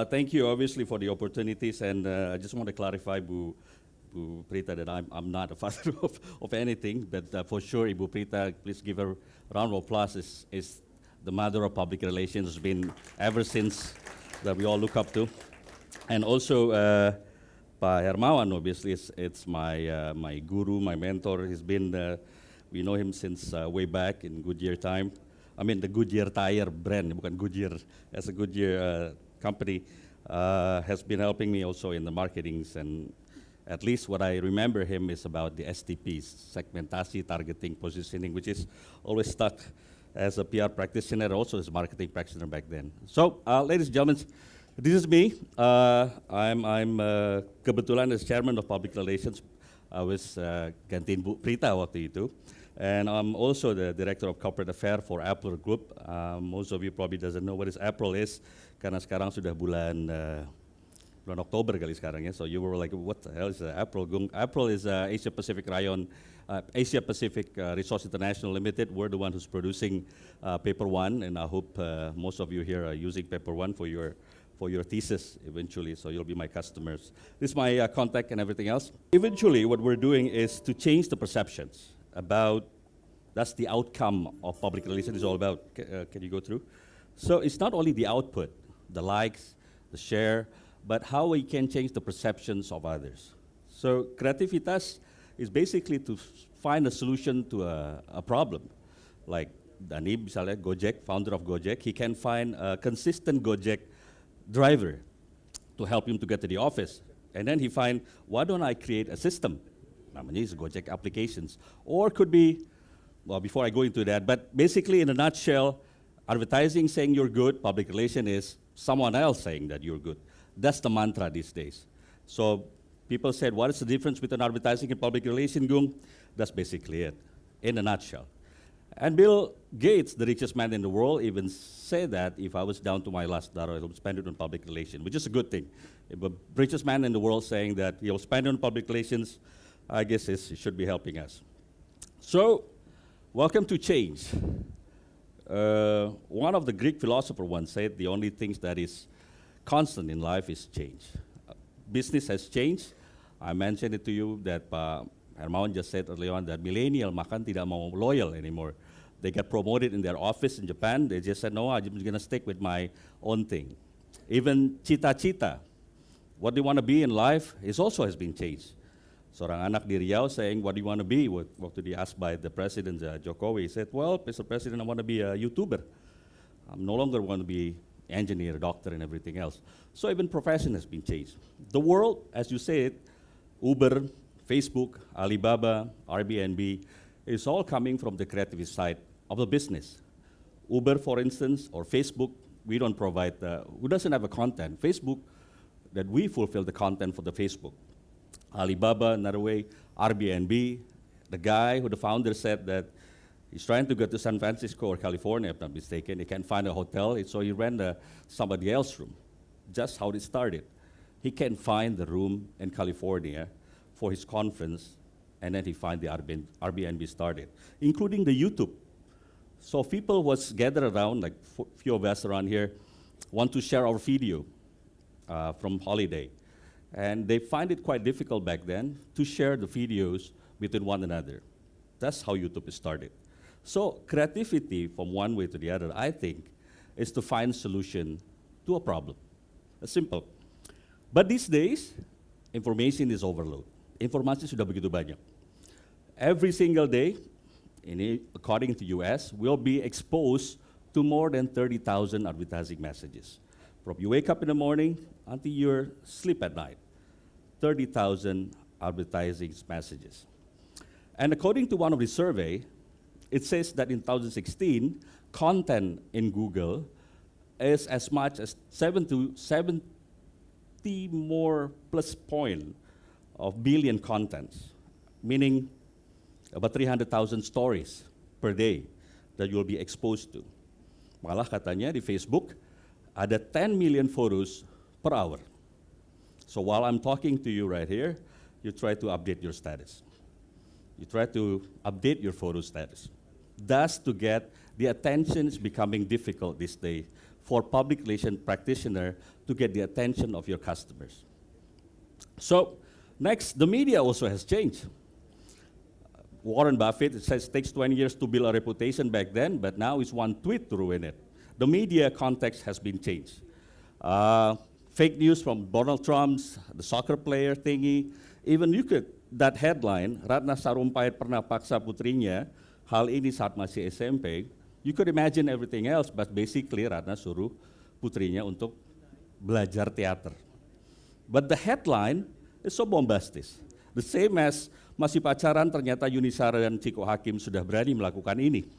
Thank you, obviously, for the opportunities, and I just want to clarify, Bu Prita, that I'm not a father of anything, but for sure, Ibu Prita, please give her a round of applause, is the mother of public relations, has been ever since that we all look up to. And also, Pa Hermawan, obviously, it's my guru, my mentor. He's been, we know him since way back in Goodyear time. I mean, the Goodyear tire brand, bukan Goodyear, as a Goodyear company, has been helping me also in the marketings, and at least what I remember him is about the STPs, segmentasi, targeting, positioning, which is always stuck as a PR practitioner, also as a marketing practitioner back then. So, ladies and gentlemen, this is me. I'm kebetulan as chairman of public relations. I was gantiin Bu Prita waktu itu. And I'm also the director of corporate affairs for Apple Group. Most of you probably doesn't know what Apple is, karena sekarang sudah bulan Oktober kali sekarang ya. So you were like, what the hell is Apple? Apple is Asia Pacific Rayon, Asia Pacific Resource International Limited. We're the one who's producing Paper One, and I hope most of you here are using Paper One for your thesis eventually, so you'll be my customers. This is my contact and everything else. Eventually, what we're doing is to change the perceptions about, that's the outcome of public relations is all about. Can you go through? So it's not only the output, the likes, the share, but how we can change the perceptions of others. So creativitas is basically to find a solution to a problem. Like Danib, misalnya, Gojek, founder of Gojek, he can find a consistent Gojek driver to help him to get to the office. And then he find, why don't I create a system? Namanya is Gojek applications. Or could be, well, before I go into that, but basically in a nutshell, advertising saying you're good, public relation is someone else saying that you're good. That's the mantra these days. So people said, what is the difference between advertising and public relation, Gung? That's basically it, in a nutshell. And Bill Gates, the richest man in the world, even said that if I was down to my last dollar, I would spend it on public relations, which is a good thing. If the richest man in the world saying that he'll spend it on public relations, I guess it should be helping us. So, welcome to change. One of the Greek philosophers once said the only things that is constant in life is change. Business has changed. I mentioned it to you that Hermawan just said earlier on that millennial makan tidak mau loyal anymore. They got promoted in their office in Japan. They just said, no, I'm just gonna stick with my own thing. Even cita-cita, what they want to be in life, also has been changed. Seorang anak di Riau saying, what do you want to be? Waktu he asked by the president, Jokowi, he said, well, Mr. President, I want to be a YouTuber. I'm no longer want to be engineer, doctor, and everything else. So even profession has been changed. The world, as you said, Uber, Facebook, Alibaba, Airbnb, is all coming from the creative side of the business. Uber, for instance, or Facebook, we don't provide, who doesn't have a content? Facebook, that we fulfill the content for the Facebook. Alibaba, another way, Airbnb, the guy who the founder said that he's trying to go to San Francisco or California, if I'm not mistaken. He can't find a hotel, so he rent somebody else's room. Just how it started. He can't find the room in California for his conference, and then he find the Airbnb started, including the YouTube. So people was gathered around, like few of us around here, want to share our video from holiday. And they find it quite difficult back then to share the videos between one another. That's how YouTube started. So creativity from one way to the other, I think, is to find solution to a problem. It's simple. But these days, information is overload. Informasi sudah begitu banyak. Every single day, according to US, we'll be exposed to more than 30,000 advertising messages. From you wake up in the morning until you sleep at night. 30,000 advertising messages. And according to one of the survey, it says that in 2016, content in Google is as much as 70 more plus point of billion contents, meaning about 300,000 stories per day that you'll be exposed to. Malah katanya di Facebook, ada 10 million photos per hour. So while I'm talking to you right here, you try to update your status. You try to update your photo status. Thus, to get the attention is becoming difficult this day for public relation practitioner to get the attention of your customers. So next, the media also has changed. Warren Buffett, it says, takes 20 years to build a reputation back then, but now it's one tweet to ruin it. The media context has been changed. Fake news from Donald Trump's, the soccer player thingy. Even you could, that headline, Ratna Sarumpait pernah paksa putrinya, hal ini saat masih SMP, you could imagine everything else, but basically Ratna suruh putrinya untuk belajar teater. But the headline is so bombastic. The same as masih pacaran ternyata Yunisara dan Ciko Hakim sudah berani melakukan ini.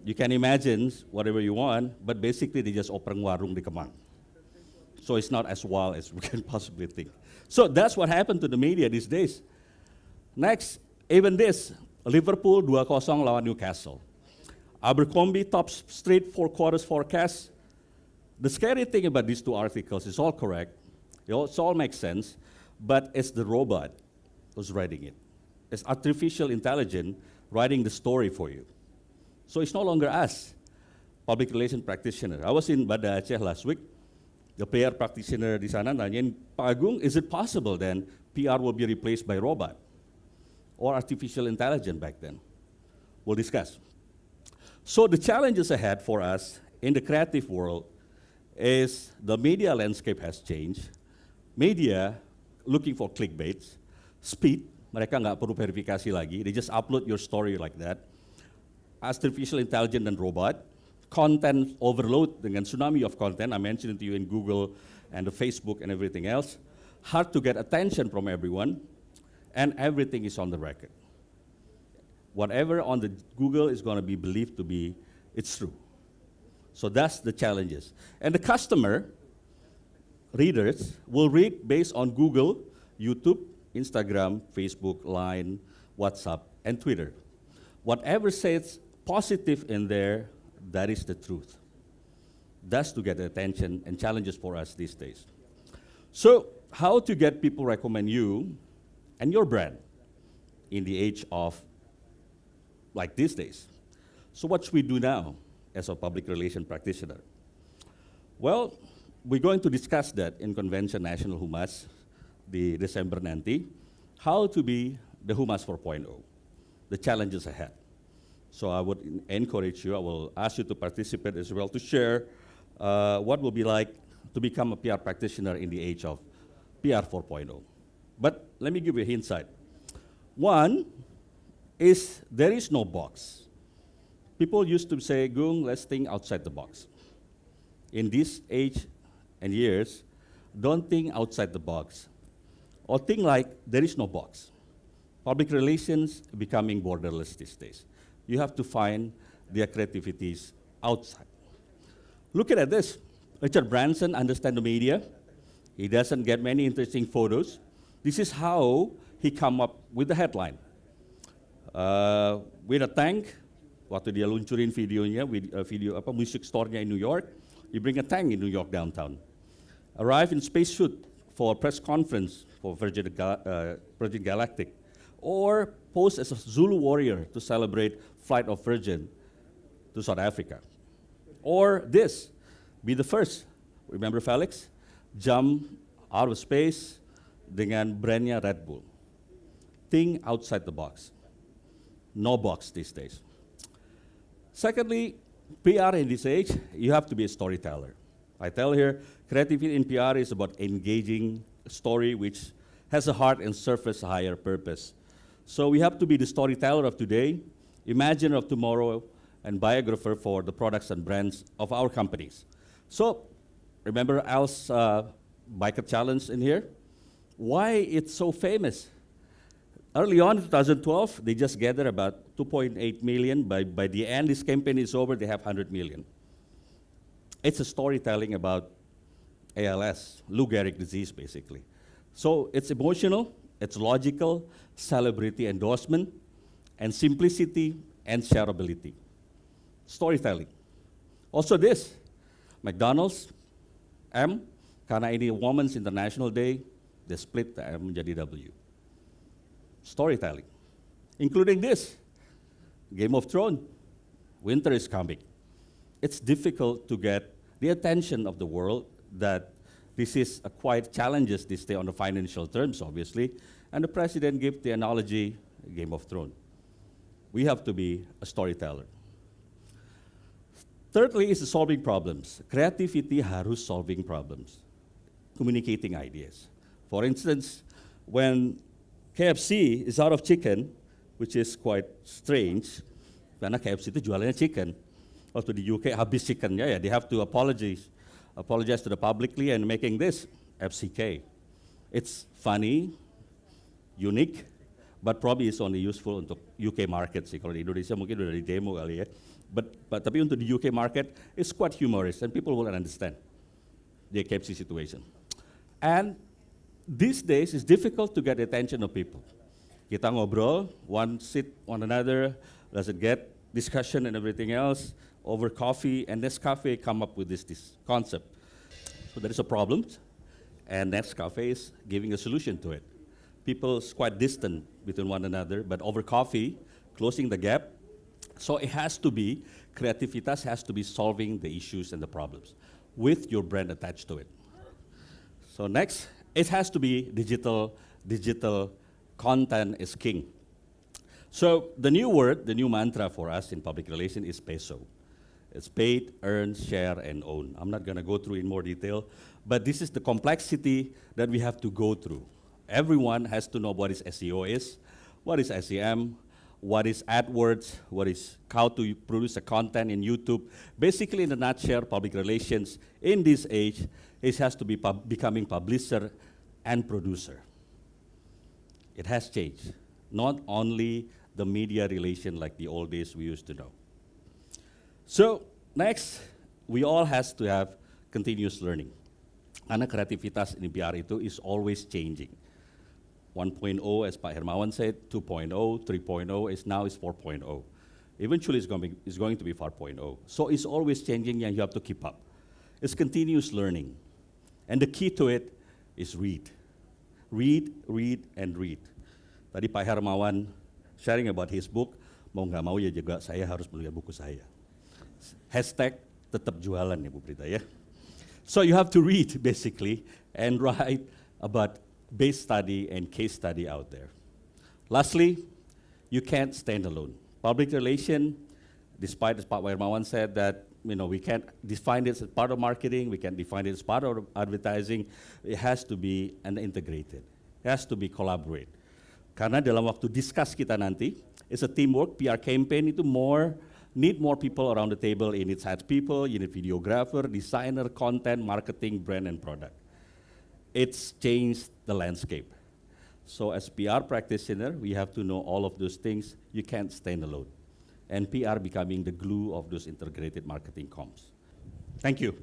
You can imagine whatever you want, but basically they just open warung di Kemang. So it's not as wild as we can possibly think. So that's what happened to the media these days. Next, even this, Liverpool 2-0 lawan Newcastle. Abercrombie tops straight 4 quarters forecast. The scary thing about these two articles is all correct. It all makes sense, but it's the robot who's writing it. It's artificial intelligence writing the story for you. So it's no longer us, public relation practitioner. I was in Banda Aceh last week. The PR practitioner di sana nanyain, Pak Agung, is it possible then PR will be replaced by robot or artificial intelligence back then? We'll discuss. So the challenges ahead for us in the creative world is the media landscape has changed. Media looking for clickbaits, speed, mereka nggak perlu verifikasi lagi, they just upload your story like that. Artificial intelligence dan robot, content overload dengan tsunami of content, I mentioned it to you in Google and the Facebook and everything else, hard to get attention from everyone, and everything is on the record. Whatever on the Google is going to be believed to be, it's true. So that's the challenges. And the customer, readers, will read based on Google, YouTube, Instagram, Facebook, Line, WhatsApp, and Twitter. Whatever says positive in there, that is the truth. That's to get attention and challenges for us these days. So how to get people recommend you and your brand in the age of like these days. So what should we do now as a public relation practitioner? Well, we're going to discuss that in Convention National Humas di Desember nanti, how to be the Humas 4.0, the challenges ahead. So I would encourage you, I will ask you to participate as well, to share what will be like to become a PR practitioner in the age of PR 4.0. But let me give you a insight. One is there is no box. People used to say, Gung, let's think outside the box. In this age and years, don't think outside the box. Or think like there is no box. Public relations becoming borderless these days. You have to find their creativities outside. Look at this. Richard Branson understands the media. He doesn't get many interesting photos. This is how he come up with the headline. With a tank, waktu dia luncurin videonya, video music store-nya in New York, he bring a tank in New York downtown. Arrive in spacesuit for a press conference for Virgin Galactic. Or pose as a Zulu warrior to celebrate flight of Virgin to South Africa. Or this, be the first. Remember Felix? Jump out of space dengan brandnya Red Bull. Think outside the box. No box these days. Secondly, PR in this age, you have to be a storyteller. I tell here, creativity in PR is about engaging a story which has a heart and surface higher purpose. So we have to be the storyteller of today, imaginer of tomorrow, and biographer for the products and brands of our companies. So remember Al's biker challenge in here? Why it's so famous? Early on in 2012, they just gathered about 2.8 million. By the end, this campaign is over, they have 100 million. It's a storytelling about ALS, Lou Gehrig disease, basically. So it's emotional, it's logical, celebrity endorsement, and simplicity and shareability. Storytelling. Also this, McDonald's, M, karena ini Women's International Day, they split the M menjadi W. Storytelling. Including this, Game of Thrones, winter is coming. It's difficult to get the attention of the world that this is a quite challenges this day on the financial terms, obviously. And the president gave the analogy, Game of Thrones. We have to be a storyteller. Thirdly is solving problems. Creativity harus solving problems, communicating ideas. For instance, when KFC is out of chicken, which is quite strange, karena KFC itu jualannya chicken. Waktu di UK habis chickennya ya, they have to apologize to the publicly and making this FCK. It's funny, unique, but probably it's only useful untuk UK market sih. Kalau di Indonesia mungkin udah di demo kali ya. But tapi untuk the UK market, it's quite humorous and people will understand the KFC situation. And these days, it's difficult to get the attention of people. Kita ngobrol, one sit one another, doesn't get discussion and everything else over coffee, and Nescafe come up with this concept. So there is a problem, and Nescafe is giving a solution to it. People is quite distant between one another, but over coffee, closing the gap. So it has to be, creativitas has to be solving the issues and the problems with your brand attached to it. So next, it has to be digital content is king. So the new word, the new mantra for us in public relations is PESO. It's paid, earn, share, and own. I'm not gonna go through in more detail, but this is the complexity that we have to go through. Everyone has to know what is SEO is, what is SEM, what is AdWords, what is how to produce a content in YouTube. Basically, in a nutshell, public relations in this age, it has to be becoming publisher and producer. It has changed, not only the media relation like the old days we used to know. So next, we all has to have continuous learning. Karena kreativitas in PR itu is always changing. 1.0, as Pak Hermawan said, 2.0, 3.0, now is 4.0. Eventually, it's going to be 4.0. So it's always changing, and you have to keep up. It's continuous learning. And the key to it is read. Read, read, and read. Tadi Pak Hermawan sharing about his book, mau nggak mau ya juga saya harus melihat buku saya. Hashtag tetap jualan ya Bu Prita ya. So you have to read basically and write about base study and case study out there. Lastly, you can't stand alone. Public relation, despite as Pak Hermawan said that we can't define it as part of marketing, we can't define it as part of advertising, it has to be integrated, it has to be collaborate. Karena dalam waktu discuss kita nanti, it's a teamwork, PR campaign itu need more people around the table. You need sales people, you need videographer, designer, content, marketing, brand, and product. It's changed the landscape. So as PR practitioner, we have to know all of those things. You can't stand alone. And PR becoming the glue of those integrated marketing comms. Thank you.